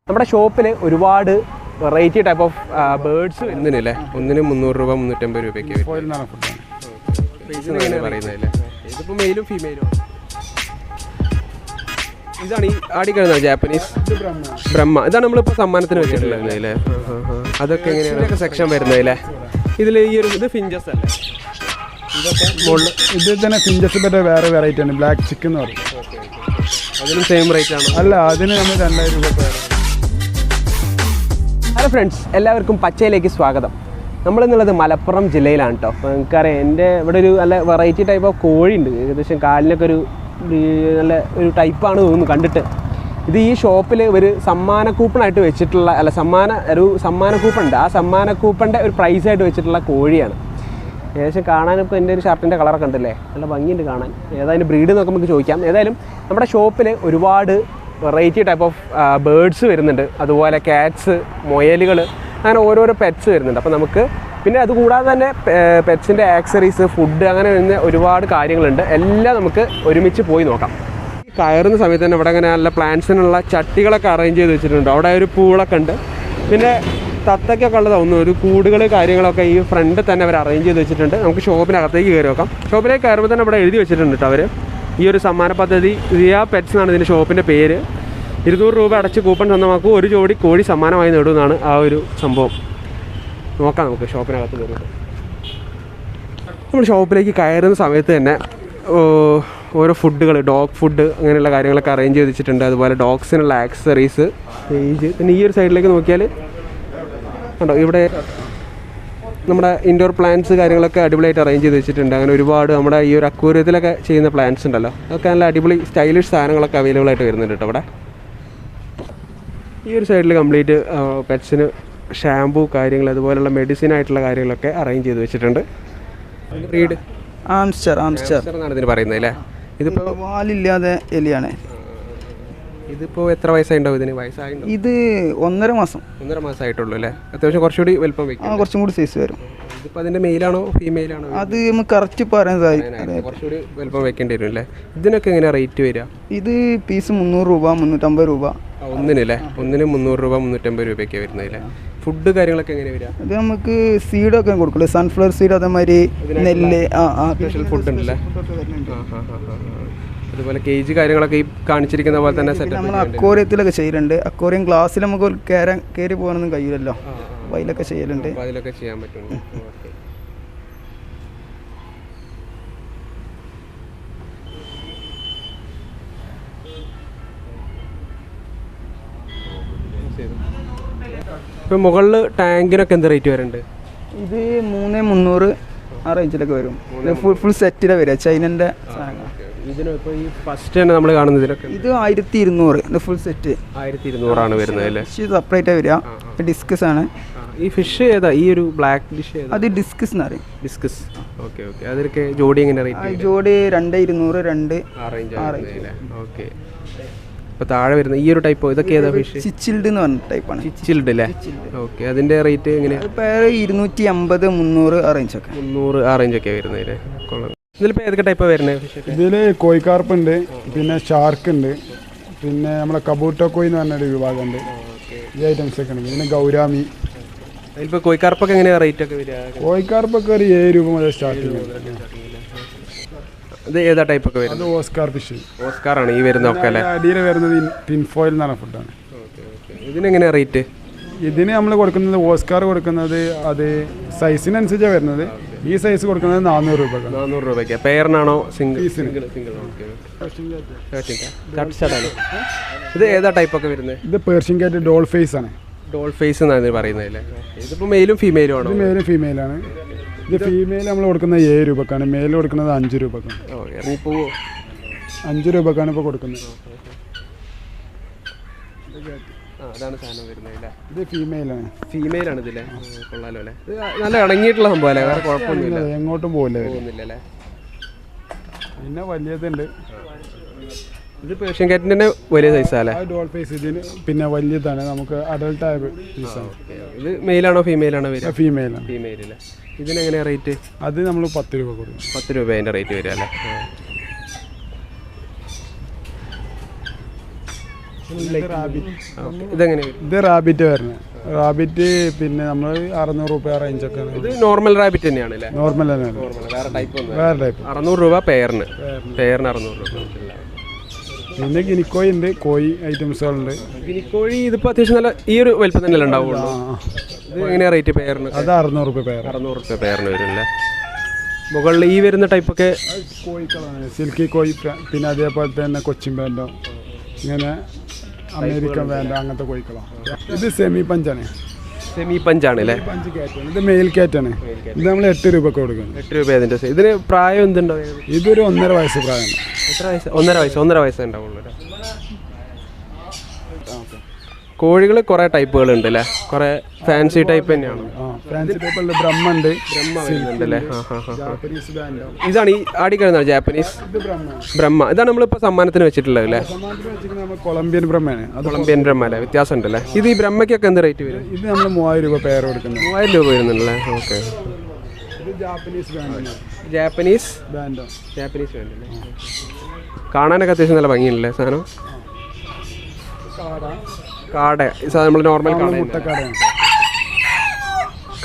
നമ്മുടെ ഷോപ്പിൽ ഒരുപാട് വെറൈറ്റി ടൈപ്പ് ഓഫ് ബേർഡ്സ് വരുന്നില്ലേ. ഒന്നിന് 300 രൂപ 350 രൂപയ്ക്ക് പറയുന്നതല്ലേ. ഇതിപ്പോൾ മെയിലും ഫീമെയിലും. ഇതാണ് ഈ ആടിക്കഴിഞ്ഞ ജാപ്പനീസ് ബ്രഹ്മ. ഇതാണ് നമ്മളിപ്പോൾ സമ്മാനത്തിന് വെച്ചിട്ടുള്ളതല്ലേ. അതൊക്കെ എങ്ങനെയാണ് സെക്ഷൻ വരുന്നതല്ലേ. ഇതിൽ ഈ ഒരു ഇത് ഫിഞ്ചസ് അല്ലേ. ഇതൊക്കെ ഇത് തന്നെ ഫിഞ്ചസ് പറ്റ വേറെ വെറൈറ്റി ആണ്. ബ്ലാക്ക് ചിക്കൻ എന്ന് പറയും. അതിനും സെയിം റേറ്റ് ആണ്. അല്ല, അതിന് നമ്മൾ 2000 രൂപ. ഹലോ ഫ്രണ്ട്സ്, എല്ലാവർക്കും പച്ചയിലേക്ക് സ്വാഗതം. നമ്മളിന്നുള്ളത് മലപ്പുറം ജില്ലയിലാണ് കേട്ടോ. അപ്പോൾ നിങ്ങൾക്കറിയാം, എൻ്റെ ഇവിടെ ഒരു നല്ല വെറൈറ്റി ടൈപ്പ് ഓഫ് കോഴിയുണ്ട്. ഏകദേശം കാലിനൊക്കെ ഒരു നല്ല ഒരു ടൈപ്പാണ് തോന്നുന്നു കണ്ടിട്ട്. ഇത് ഈ ഷോപ്പിൽ ഒരു സമ്മാന കൂപ്പണായിട്ട് വെച്ചിട്ടുള്ള സമ്മാന കൂപ്പൺ ഉണ്ട്. ആ സമ്മാന കൂപ്പണിൻ്റെ ഒരു പ്രൈസായിട്ട് വെച്ചിട്ടുള്ള കോഴിയാണ്. ഏകദേശം കാണാനിപ്പോൾ എൻ്റെ ഒരു ഷർട്ടിൻ്റെ കളറൊക്കെ ഉണ്ടല്ലേ, നല്ല ഭംഗിയുണ്ട് കാണാൻ. ഏതായാലും ബ്രീഡ് എന്നൊക്കെ നമുക്ക് ചോദിക്കാം. ഏതായാലും നമ്മുടെ ഷോപ്പിൽ ഒരുപാട് വെറൈറ്റി ടൈപ്പ് ഓഫ് ബേർഡ്സ് വരുന്നുണ്ട്. അതുപോലെ ക്യാറ്റ്സ്, മുയലുകൾ, അങ്ങനെ ഓരോരോ പെറ്റ്സ് വരുന്നുണ്ട്. അപ്പോൾ നമുക്ക് പിന്നെ അതുകൂടാതെ തന്നെ പെറ്റ്സിൻ്റെ ആക്സറീസ്, ഫുഡ്, അങ്ങനെ വരുന്ന ഒരുപാട് കാര്യങ്ങളുണ്ട്. എല്ലാം നമുക്ക് ഒരുമിച്ച് പോയി നോക്കാം. കയറുന്ന സമയത്ത് തന്നെ ഇവിടെ അങ്ങനെ നല്ല പ്ലാന്റ്സിനുള്ള ചട്ടികളൊക്കെ അറേഞ്ച് ചെയ്ത് വെച്ചിട്ടുണ്ട്. അവിടെ ഒരു പൂളൊക്കെ ഉണ്ട്. പിന്നെ തത്തയ്ക്കൊക്കെ ഉള്ളത് തോന്നുന്നു. ഒരു കൂടുകൾ കാര്യങ്ങളൊക്കെ ഈ ഫ്രണ്ടിൽ തന്നെ അവർ അറേഞ്ച് ചെയ്ത് വെച്ചിട്ടുണ്ട്. നമുക്ക് ഷോപ്പിനകത്തേക്ക് കയറി നോക്കാം. ഷോപ്പിലേക്ക് കയറുമ്പോൾ തന്നെ ഇവിടെ എഴുതി വെച്ചിട്ടുണ്ട് കേട്ടോ അവർ. ഈ ഒരു സമ്മാന പദ്ധതി റിയ പെറ്റ്സ് എന്നാണ് ഇതിൻ്റെ ഷോപ്പിൻ്റെ പേര്. 200 രൂപ അടച്ച് കൂപ്പൺ സ്വന്തമാക്കും, ഒരു ജോഡി കോഴി സമ്മാനമായി നേടുമെന്നാണ് ആ ഒരു സംഭവം. നോക്കാം നമുക്ക് ഷോപ്പിനകത്ത് കയറിയിട്ട്. നമ്മൾ ഷോപ്പിലേക്ക് കയറുന്ന സമയത്ത് തന്നെ ഓരോ ഫുഡുകൾ, ഡോഗ് ഫുഡ്, അങ്ങനെയുള്ള കാര്യങ്ങളൊക്കെ അറേഞ്ച് ചെയ്ത് വെച്ചിട്ടുണ്ട്. അതുപോലെ ഡോഗ്സിനുള്ള ആക്സസറീസ്, കേജ്. പിന്നെ ഈ ഒരു സൈഡിലേക്ക് നോക്കിയാൽ കണ്ടോ, ഇവിടെ നമ്മുടെ ഇൻഡോർ പ്ലാന്റ്സ് കാര്യങ്ങളൊക്കെ അടിപൊളിയായിട്ട് അറേഞ്ച് ചെയ്ത് വെച്ചിട്ടുണ്ട്. അങ്ങനെ ഒരുപാട് നമ്മുടെ ഈ ഒരു അക്വേറിയത്തിലൊക്കെ ചെയ്യുന്ന പ്ലാന്റ്സ് ഉണ്ടല്ലോ, അതൊക്കെ നല്ല അടിപൊളി സ്റ്റൈലിഷ് സാധനങ്ങളൊക്കെ അവൈലബിൾ ആയിട്ട് വരുന്നുണ്ട് കേട്ടോ ഇവിടെ. ഈ ഒരു സൈഡിൽ കംപ്ലീറ്റ് പെറ്റ്സിന് ഷാമ്പൂ കാര്യങ്ങൾ, അതുപോലെയുള്ള മെഡിസിൻ ആയിട്ടുള്ള കാര്യങ്ങളൊക്കെ അറേഞ്ച് ചെയ്ത് വെച്ചിട്ടുണ്ട്. ബ്രീഡ് ആംസ്റ്റർ എന്നാണ് ഇതിന് പറയുന്നത് അല്ലേ. ഇതിപ്പോൾ വാലില്ലാതെ എലിയാണ്. ഇതിപ്പോൾ എത്ര വയസ്സായിട്ടുണ്ടാവും ഇതിന്? വയസ്സായിട്ടുണ്ടോ? ഇത് 1.5 മാസം. 1.5 മാസമായിട്ടുള്ളൂ അല്ലേ. അത്യാവശ്യം കുറച്ചുകൂടി വലുപ്പം വെക്കും. കുറച്ചും കൂടി സൈസ് വരും. ഇതിപ്പോൾ അതിൻ്റെ മെയിലാണോ ഫീമെയിലാണോ? അത് നമുക്ക് കറക്റ്റ് പറയാൻ സാധിക്കും. കുറച്ചുകൂടി വലുപ്പം വെക്കേണ്ടി വരും അല്ലേ. ഇതിനൊക്കെ എങ്ങനെയാണ് റേറ്റ് വരിക? ഇത് പീസ് 300 രൂപ 350 രൂപ ഒന്നിനല്ലേ. ഒന്നിന് 300 രൂപ 350 രൂപയൊക്കെ വരുന്നതല്ലേ. ഫുഡ് കാര്യങ്ങളൊക്കെ എങ്ങനെ വരിക? അത് നമുക്ക് സീഡൊക്കെ കൊടുക്കില്ലേ, സൺഫ്ലവർ സീഡ്, അതേമാതിരി നെല്ല്, സ്പെഷ്യൽ ഫുഡ് ഉണ്ടല്ലേ. അതുപോലെ കേജ് കാര്യങ്ങളൊക്കെ ഈ കാണിച്ചിരിക്കുന്ന പോലെ തന്നെ സെറ്റ് നമ്മൾ അക്വേറിയത്തിലൊക്കെ ചെയ്യലുണ്ട്. അക്വേറിയം ഗ്ലാസ്സിൽ നമുക്ക് കയറി പോകാനൊന്നും കഴിയില്ലല്ലോ, അപ്പോൾ അതിലൊക്കെ ചെയ്യലുണ്ട്. അതിലൊക്കെ ചെയ്യാൻ പറ്റും. ഇപ്പം മുകളിൽ ടാങ്കിനൊക്കെ എന്ത് റേറ്റ് വരുന്നുണ്ട്? ഇത് 3300 ആ റേഞ്ചിലൊക്കെ വരും. ഫുൾ സെറ്റിലാണ് വരിക, ചൈനൻ്റെ സാധനങ്ങൾ. ഇതിനിപ്പോൾ ഈ ഫസ്റ്റ് തന്നെ നമ്മൾ കാണുന്നത് ഇതിനൊക്കെ ഇത് 1200 ഫുൾ സെറ്റ്. 1200 വരുന്നത് അല്ലേ. ഫിഷ് സെപ്പറേറ്റാണ് വരിക. ഡിസ്കസ് ആണ്. ഈ ഫിഷ് ഏതാ? ഈ ഒരു ബ്ലാക്ക് ഡിഷ് അത് ഡിസ്കസ് എന്ന് പറയും. ഡിസ്കസ്. Okay okay. അതൊക്കെ ജോഡി എങ്ങനെ റേറ്റ്? ജോഡി 2200 ഓക്കെ. ഇപ്പോൾ താഴെ വരുന്ന ഈ ഒരു ടൈപ്പ് ഇതൊക്കെ ഏതാ ഫിഷ്? ചിച്ചിൽഡ് എന്ന് പറഞ്ഞ ടൈപ്പാണ്. ചിച്ചിൽഡ് അല്ലേ. ഓക്കെ. അതിൻ്റെ റേറ്റ് എങ്ങനെയാണ്? പേര് 250 300 ആ റേഞ്ചൊക്കെ. 300 ആ റേഞ്ചൊക്കെ വരുന്നതില്ലേ. കൊള്ളാം. ഇതിലിപ്പോൾ ഏതൊക്കെ ടൈപ്പാണ് വരുന്നത് ഫിഷ്? ഇതിൽ കോഴിക്കാർപ്പ് ഉണ്ട്, പിന്നെ ഷാർക്ക് ഉണ്ട്, പിന്നെ നമ്മളെ കബൂട്ടോ കോയി എന്ന് പറഞ്ഞൊരു വിഭാഗമുണ്ട്. ഈ ഐറ്റംസ് ഒക്കെ ഉണ്ട്. പിന്നെ ഗൗരാമി. അതിലിപ്പോൾ കോഴിക്കാർപ്പൊക്കെ എങ്ങനെയാണ് റേറ്റ് ഒക്കെ വരിക? കോഴിക്കാർപ്പൊക്കെ ഒരു 7 രൂപ മുതൽ സ്റ്റാർട്ടിങ്. ഇത് ഏതാ ടൈപ്പൊക്കെ വരുന്നത്? അത് ഓസ്കാർ ഫിഷ്. ഓസ്കാറാണ് ഈ വരുന്നതൊക്കെ അല്ലേ. അടിയിൽ വരുന്നത് ടിൻഫോയിൽ എന്ന് പറഞ്ഞ ഫുഡാണ്. ഇതിനെങ്ങനെയാണ് റേറ്റ്? ഇതിന് നമ്മൾ കൊടുക്കുന്നത്, ഓസ്കാർ കൊടുക്കുന്നത് അത് സൈസിനനുസരിച്ചാണ് വരുന്നത്. ഈ സൈസ് കൊടുക്കുന്നത് 400 രൂപ. 400 രൂപയ്ക്ക്. പെയറിനാണോ സിംഗിൾ? ഇത് ഏതാ ടൈപ്പൊക്കെ വരുന്നത്? ഇത് പേർഷ്യൻ ക്യാറ്റ് ഡോൾ ഫേസ് ആണ്. ഡോൾ ഫേസ് എന്നാണ് പറയുന്നത് അല്ലേ. ഇതിപ്പോൾ മെയിലും ഫീമെയിലും ആണോ? ഇത് മെയിലും ഫീമെയിലാണ്. ഇത് ഫീമെയിൽ നമ്മൾ കൊടുക്കുന്നത് 7 രൂപക്കാണ്, മെയിൽ കൊടുക്കുന്നത് 5 രൂപക്കാണ്. ഇറങ്ങിപ്പോവോ? 5 രൂപക്കാണ് ഇപ്പോൾ കൊടുക്കുന്നത്. അതാണ് സാധനം വരുന്നത് അല്ലേ. ഇത് ഫീമെയിലാണ്. ഫീമെയിലാണ് ഇതില്ലേ. കൊള്ളാലോ അല്ലേ. ഇത് നല്ല ഇണങ്ങിയിട്ടുള്ള സംഭവം അല്ലേ, വേറെ കുഴപ്പമൊന്നുമില്ല, എങ്ങോട്ടും പോകുന്നില്ല അല്ലേ. പിന്നെ വലിയതുണ്ട്. ഇത് പേർഷ്യൻ ക്യാറ്റിൻ്റെ തന്നെ വലിയ സൈസാണ്. ഡോൾ ഫേസ് ഇതിന് പിന്നെ വലിയതാണ്, നമുക്ക് അഡൽട്ട് ആയ പീസാണ്. ഇത് മെയിലാണോ ഫീമെയിലാണോ വരിക? ഫീമെയിലാണ്. ഫീമെയിലല്ലേ. ഇതിനെങ്ങനെയാണ് റേറ്റ്? അത് നമ്മൾ 10 രൂപ കൊടുക്കും. 10 രൂപ അതിൻ്റെ റേറ്റ് വരിക അല്ലേ. ഇതെങ്ങനെ ഇത് റാബിറ്റ് വരുന്നത്. റാബിറ്റ് പിന്നെ നമ്മൾ 600 രൂപ റേഞ്ചൊക്കെ. ഇത് നോർമൽ റാബിറ്റ് തന്നെയാണ് അല്ലേ? നോർമൽ തന്നെയാണ്, വേറെ ടൈപ്പ് 600 രൂപ പെയറിന് 600 രൂപ. പിന്നെ ഗിനിക്കോയി ഉണ്ട്, കോഴി ഐറ്റംസുകളുണ്ട്. ഗിനിക്കോഴി ഇതിപ്പോൾ അത്യാവശ്യം നല്ല ഈ ഒരു വലിപ്പം തന്നെ ഉണ്ടാവുള്ളൂ. ഇത് എങ്ങനെയാണ് റേറ്റ് പെയറിന്? അത് 600 രൂപ പെയർ. 600 രൂപ പെയറിന് വരും അല്ലേ? മുകളിൽ ഈ വരുന്ന ടൈപ്പൊക്കെ കോഴിക്കളാണ്, സിൽക്കി കോഴി. പിന്നെ അതേപോലെ തന്നെ കൊച്ചിൻ പാൻറ്റോ, ഇങ്ങനെ അമേരിക്കൻ പാൻറ്റോ, അങ്ങനത്തെ കോഴിക്കളാണ്. ഇത് സെമി പഞ്ചാണ്. സെമി പഞ്ചാണ് അല്ലേ? പഞ്ച് കാറ്റാണ്. ഇത് മെയിൽ കാറ്റാണ്. ഇത് നമ്മൾ 8 രൂപക്ക് കൊടുക്കുന്നത്. 8 രൂപ അതിൻ്റെ. ഇതിന് പ്രായം എന്തുണ്ടോ? ഇതൊരു 1.5 വയസ്സ് പ്രായം. എത്ര വയസ്സ്? 1.5 വയസ്സേ ഉണ്ടാവുള്ളൂ. കോഴികൾ കുറേ ടൈപ്പുകൾ ഉണ്ട് അല്ലേ? കുറേ ഫാൻസി ടൈപ്പ് തന്നെയാണ്. ഫാൻസി ടൈപ്പ് ഉണ്ട്. ബ്രഹ്മ ഉണ്ട്, അല്ലേ? ഇതാണ് ഈ ആടിക്കഴിഞ്ഞാൽ ജാപ്പനീസ് ബ്രഹ്മ. ഇതാണ് നമ്മളിപ്പോൾ സമ്മാനത്തിന് വെച്ചിട്ടുള്ളത് അല്ലേ? കൊളംബിയൻ ബ്രഹ്മയാണ്. കൊളംബിയൻ ബ്രഹ്മ അല്ലേ? വ്യത്യാസം ഉണ്ടല്ലേ? ഇത് ഈ ബ്രഹ്മയ്ക്കൊക്കെ എന്ത് റേറ്റ് വരും? ഇത് നമ്മൾ 3000 രൂപ പെയർ കൊടുക്കുന്നത്. 3000 രൂപ വരുന്നുണ്ടല്ലേ? ഓക്കെ. ജാപ്പനീസ് ബാൻഡ് അല്ലേ? കാണാനൊക്കെ അത്യാവശ്യം നല്ല ഭംഗിയുണ്ടല്ലേ സാധനം? കാട നമ്മൾ നോർമൽ മുട്ടക്കാടയാണ്.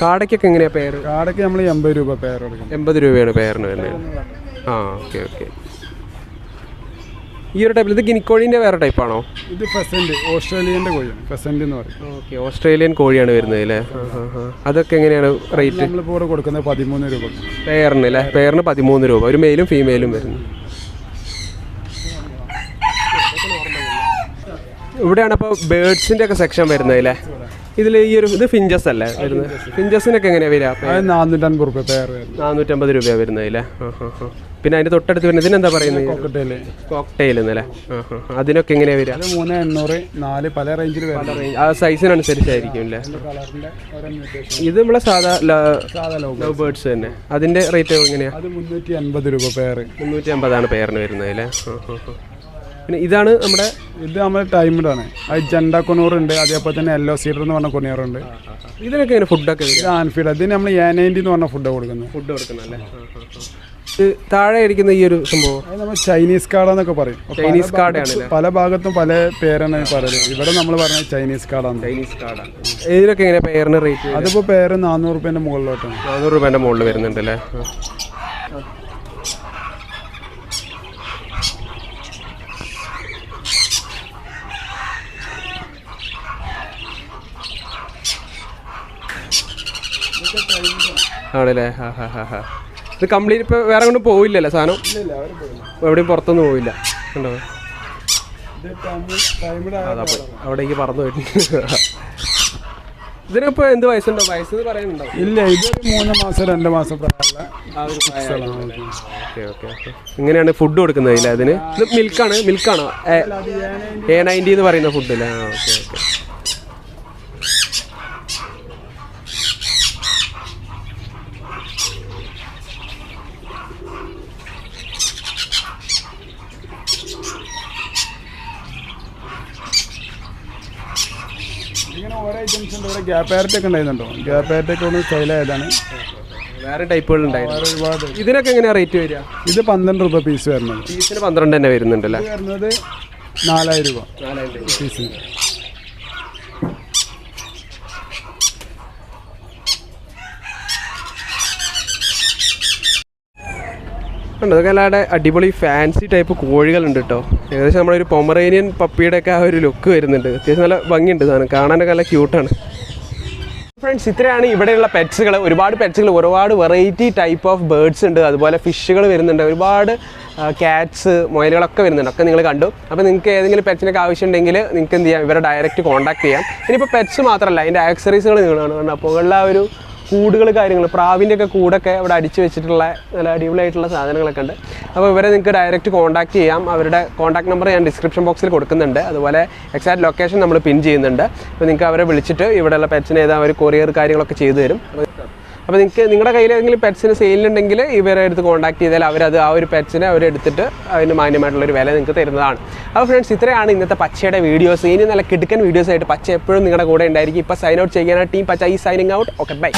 കാടയ്ക്കൊക്കെ എങ്ങനെയാണ് പെയർ? കാടയ്ക്ക് നമ്മൾ 80 രൂപ പെയർ കൊടുക്കും. 80 രൂപയാണ് പെയറിന് വരുന്നത്. Okay okay. ഈ ഒരു ടൈപ്പിൽ ഇത് ഗിനിക്കോഴീൻ്റെ വേറെ ടൈപ്പാണോ? ഇത് ഫെസൻറ്റ്, ഓസ്ട്രേലിയൻ്റെ കോഴിയാണ്. ഫെസൻറ്റ് എന്ന് പറയും. ഓക്കെ, ഓസ്ട്രേലിയൻ കോഴിയാണ് വരുന്നത് അല്ലേ? അതൊക്കെ എങ്ങനെയാണ് റേറ്റ്? നമ്മളിപ്പോൾ ഇവിടെ കൊടുക്കുന്നത് 13 രൂപ പെയറിന് അല്ലേ? പെയറിന് 13 രൂപ. ഒരു മെയിലും ഫീമെയിലും വരുന്നു. ഇവിടെയാണ് അപ്പോൾ ബേർഡ്സിൻ്റെ ഒക്കെ സെക്ഷൻ വരുന്നത് അല്ലേ? ഇതിൽ ഈ ഒരു ഇത് ഫിഞ്ചസ് അല്ലേ വരുന്നത്? ഫിഞ്ചസിനൊക്കെ എങ്ങനെയാണ് വരിക? 450 രൂപ പെയർ. 450 രൂപ വരുന്നത് അല്ലേ? പിന്നെ അതിൻ്റെ തൊട്ടടുത്ത് വരുന്നത് ഇതിനെന്താ പറയുന്നത്? കോക്ടെയിൽ എന്നല്ലേ? അതിനൊക്കെ എങ്ങനെയാണ് വരിക? 3800, 4 പല റേഞ്ചിൽ വരും. ആ സൈസിനനുസരിച്ചായിരിക്കും അല്ലേ? ഇത് നമ്മളെ സാധാ ലവ് ബേർഡ്സ് തന്നെ. അതിൻ്റെ റേറ്റ് എങ്ങനെയാണ്? അത് 350 രൂപ പെയർ. 350 പെയറിന് വരുന്നത് അല്ലേ? പിന്നെ ഇതാണ് നമ്മുടെ ടൈമിഡാണ്. അത് ജണ്ട കൊണൂറുണ്ട്, അതേപോലെ തന്നെ യെല്ലോ സീഡർ എന്ന് പറഞ്ഞ കൊണിയറുണ്ട്. ഇതിനൊക്കെ എങ്ങനെ ഫുഡൊക്കെ? ഇത് ആൻഫീഡ്. അതിന് നമ്മൾ A90 എന്ന് പറഞ്ഞ ഫുഡ് കൊടുക്കുന്നത്. താഴെ ഇരിക്കുന്ന ഈ ഒരു സംഭവം അത് നമ്മൾ ചൈനീസ് കാടന്നൊക്കെ പറയും. ചൈനീസ് കാടയാണ്. പല ഭാഗത്തും പല പേരാണ് പറയുന്നത്. ഇവിടെ നമ്മൾ പറഞ്ഞത് ചൈനീസ് കാടാണ്. ചൈനീസ് കാടാണ്. ഇതിനൊക്കെ എങ്ങനെ പെയറിന് റേറ്റ്? അതിപ്പോൾ പെയർ 400 രൂപേൻ്റെ മുകളിലോട്ടാണ്. 400 രൂപേൻ്റെ മുകളിൽ വരുന്നുണ്ട് അല്ലേ? ആണല്ലേ? ഇത് കംപ്ലീറ്റ് ഇപ്പോൾ വേറെ കൊണ്ട് പോവില്ലല്ലേ സാധനം? എവിടെയും പുറത്തൊന്നും പോവില്ല. ഉണ്ടോ? അതാ പോയി അവിടേക്ക് പറന്നു പോയിട്ട്. ഇതിനിപ്പോൾ എന്ത് വയസ്സുണ്ടോ? വയസ്സ് പറയാനുണ്ടോ? ഇല്ല, ഇതൊരു 3 മാസം 2 മാസം പ്രായമുള്ള. Okay okay okay. ഇങ്ങനെയാണ് ഫുഡ് കൊടുക്കുന്നത് ഇല്ല അതിന്? ഇത് മിൽക്കാണോ? A90 എന്ന് പറയുന്ന ഫുഡല്ലേ? Okay okay. ഇങ്ങനെ ഓരോ ഐറ്റംസ് ഉണ്ട്. ഇവിടെ ഗ്യാപ്പ് പാരറ്റൊക്കെ ഉണ്ടായിരുന്നുണ്ടോ? ഗ്യാപ്പ് പാരറ്റൊക്കെ ഒന്ന് സ്റ്റൈലായതാണ്. വേറെ ടൈപ്പുകൾ ഉണ്ടായിരുന്നു ഒരുപാട്. ഇതിനൊക്കെ എങ്ങനെയാണ് റേറ്റ് വരിക? ഇത് 12 രൂപ പീസ് വരുന്നത്. പീസിന് 12 തന്നെ വരുന്നുണ്ടല്ലേ? വരുന്നത് 4000 രൂപ പീസിന്. ഉണ്ട്. അതൊക്കെ അല്ലാതെ അടിപൊളി ഫാൻസി ടൈപ്പ് കോഴികളുണ്ട് കേട്ടോ. ഏകദേശം നമ്മളൊരു പൊമറേനിയൻ പപ്പിയുടെയൊക്കെ ആ ഒരു ലുക്ക് വരുന്നുണ്ട്. അത്യാവശ്യം നല്ല ഭംഗിയുണ്ട് സാധനം, കാണാനൊക്കെ നല്ല ക്യൂട്ടാണ്. ഫ്രണ്ട്സ്, ഇത്രയാണ് ഇവിടെയുള്ള പെറ്റ്സുകൾ. ഒരുപാട് പെറ്റ്സുകൾ, ഒരുപാട് വെറൈറ്റി ടൈപ്പ് ഓഫ് ബേർഡ്സ് ഉണ്ട്. അതുപോലെ ഫിഷുകൾ വരുന്നുണ്ട്, ഒരുപാട് ക്യാറ്റ്സ്, മുയലുകളൊക്കെ വരുന്നുണ്ട്. ഒക്കെ നിങ്ങൾ കണ്ടു. അപ്പോൾ നിങ്ങൾക്ക് ഏതെങ്കിലും പെറ്റ്സിനൊക്കെ ആവശ്യമുണ്ടെങ്കിൽ നിങ്ങൾക്ക് എന്ത് ചെയ്യാം? ഇവരെ ഡയറക്റ്റ് കോൺടാക്ട് ചെയ്യാം. ഇനിയിപ്പോൾ പെറ്റ്സ് മാത്രമല്ല, അതിൻ്റെ ആക്സറീസുകൾ നിങ്ങൾ കാണുന്നുണ്ട്. അപ്പോൾ ഉള്ള ഒരു കൂടുകൾ, കാര്യങ്ങൾ, പ്രാവിൻ്റെ ഒക്കെ കൂടൊക്കെ ഇവിടെ അടിച്ച് വെച്ചിട്ടുള്ള നല്ല അടിപൊളിയായിട്ടുള്ള സാധനങ്ങളൊക്കെ ഉണ്ട്. അപ്പോൾ ഇവരെ നിങ്ങൾക്ക് ഡയറക്റ്റ് കോൺടാക്ട് ചെയ്യാം. അവരുടെ കോൺടാക്ട് നമ്പർ ഞാൻ ഡിസ്ക്രിപ്ഷൻ ബോക്സിൽ കൊടുക്കുന്നുണ്ട്. അതുപോലെ എക്സാക്ട് ലൊക്കേഷൻ നമ്മൾ പിൻ ചെയ്യുന്നുണ്ട്. അപ്പോൾ നിങ്ങൾക്ക് അവരെ വിളിച്ചിട്ട് ഇവിടെയുള്ള പെറ്റ്സിന് ഏതാ അവർ കൊറിയർ കാര്യങ്ങളൊക്കെ ചെയ്തു തരും. അപ്പോൾ നിങ്ങൾക്ക് നിങ്ങളുടെ കയ്യിൽ ഏതെങ്കിലും പെറ്റ്സിന് സെയിലുണ്ടെങ്കിൽ ഇവരെ അടുത്ത് കോൺടാക്ട് ചെയ്താൽ അവരത് ആ ഒരു പെറ്റ്സിനെ അവരെടുത്തിട്ട് അതിന് മാന്യമായിട്ടുള്ളൊരു വില നിങ്ങൾക്ക് തരുന്നതാണ്. അപ്പോൾ ഫ്രണ്ട്സ്, ഇത്രയാണ് ഇന്നത്തെ പച്ചയുടെ വീഡിയോസ്. ഇനി നല്ല കിടുക്കൻ വീഡിയോസ് ആയിട്ട് പച്ച എപ്പോഴും നിങ്ങളുടെ കൂടെ ഉണ്ടായിരിക്കും. ഇപ്പോൾ സൈൻ ഔട്ട് ചെയ്യാനാണ് ടീം പച്ച. ഈ സൈനിങ് ഔട്ട്. Okay, by.